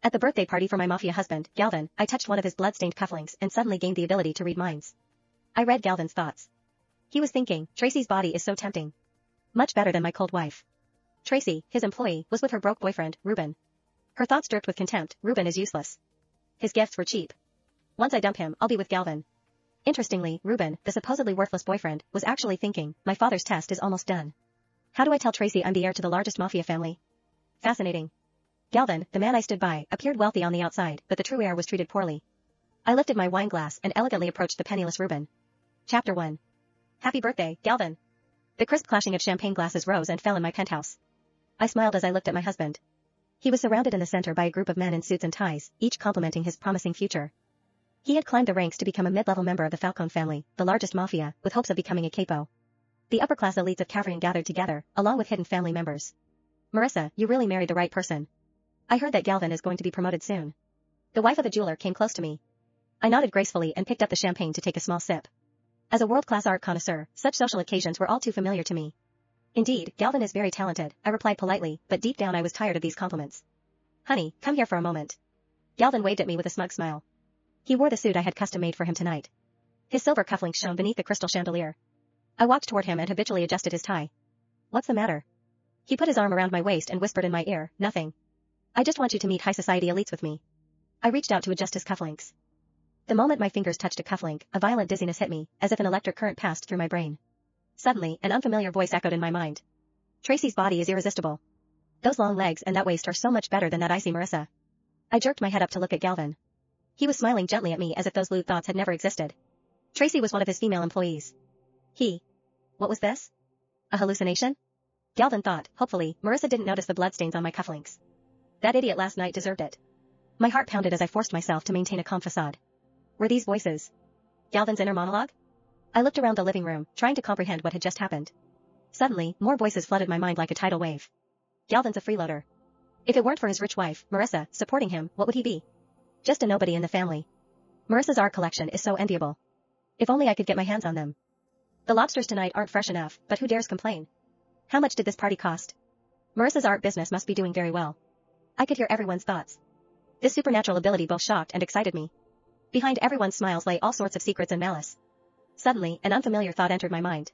At the birthday party for my mafia husband, Galvin, I touched one of his blood-stained cufflinks and suddenly gained the ability to read minds. I read Galvin's thoughts. He was thinking, Tracy's body is so tempting. Much better than my cold wife. Tracy, his employee, was with her broke boyfriend, Ruben. Her thoughts jerked with contempt, Ruben is useless. His gifts were cheap. Once I dump him, I'll be with Galvin. Interestingly, Ruben, the supposedly worthless boyfriend, was actually thinking, my father's test is almost done. How do I tell Tracy I'm the heir to the largest mafia family? Fascinating. Galvin, the man I stood by, appeared wealthy on the outside, but the true heir was treated poorly. I lifted my wine glass and elegantly approached the penniless Ruben. Chapter 1. Happy birthday, Galvin. The crisp clashing of champagne glasses rose and fell in my penthouse. I smiled as I looked at my husband. He was surrounded in the center by a group of men in suits and ties, each complimenting his promising future. He had climbed the ranks to become a mid-level member of the Falcone family, the largest mafia, with hopes of becoming a capo. The upper-class elites of Calvarian gathered together, along with hidden family members. Marissa, you really married the right person. I heard that Galvin is going to be promoted soon. The wife of a jeweler came close to me. I nodded gracefully and picked up the champagne to take a small sip. As a world-class art connoisseur, such social occasions were all too familiar to me. Indeed, Galvin is very talented, I replied politely, but deep down I was tired of these compliments. Honey, come here for a moment. Galvin waved at me with a smug smile. He wore the suit I had custom-made for him tonight. His silver cufflinks shone beneath the crystal chandelier. I walked toward him and habitually adjusted his tie. What's the matter? He put his arm around my waist and whispered in my ear, nothing. I just want you to meet high society elites with me. I reached out to adjust his cufflinks. The moment my fingers touched a cufflink, a violent dizziness hit me, as if an electric current passed through my brain. Suddenly, an unfamiliar voice echoed in my mind. Tracy's body is irresistible. Those long legs and that waist are so much better than that icy Marissa. I jerked my head up to look at Galvin. He was smiling gently at me as if those lewd thoughts had never existed. Tracy was one of his female employees. What was this? A hallucination? Galvin thought, hopefully, Marissa didn't notice the bloodstains on my cufflinks. That idiot last night deserved it. My heart pounded as I forced myself to maintain a calm facade. Were these voices Galvin's inner monologue? I looked around the living room, trying to comprehend what had just happened. Suddenly, more voices flooded my mind like a tidal wave. Galvin's a freeloader. If it weren't for his rich wife, Marissa, supporting him, what would he be? Just a nobody in the family. Marissa's art collection is so enviable. If only I could get my hands on them. The lobsters tonight aren't fresh enough, but who dares complain? How much did this party cost? Marissa's art business must be doing very well. I could hear everyone's thoughts. This supernatural ability both shocked and excited me. Behind everyone's smiles lay all sorts of secrets and malice. Suddenly, an unfamiliar thought entered my mind.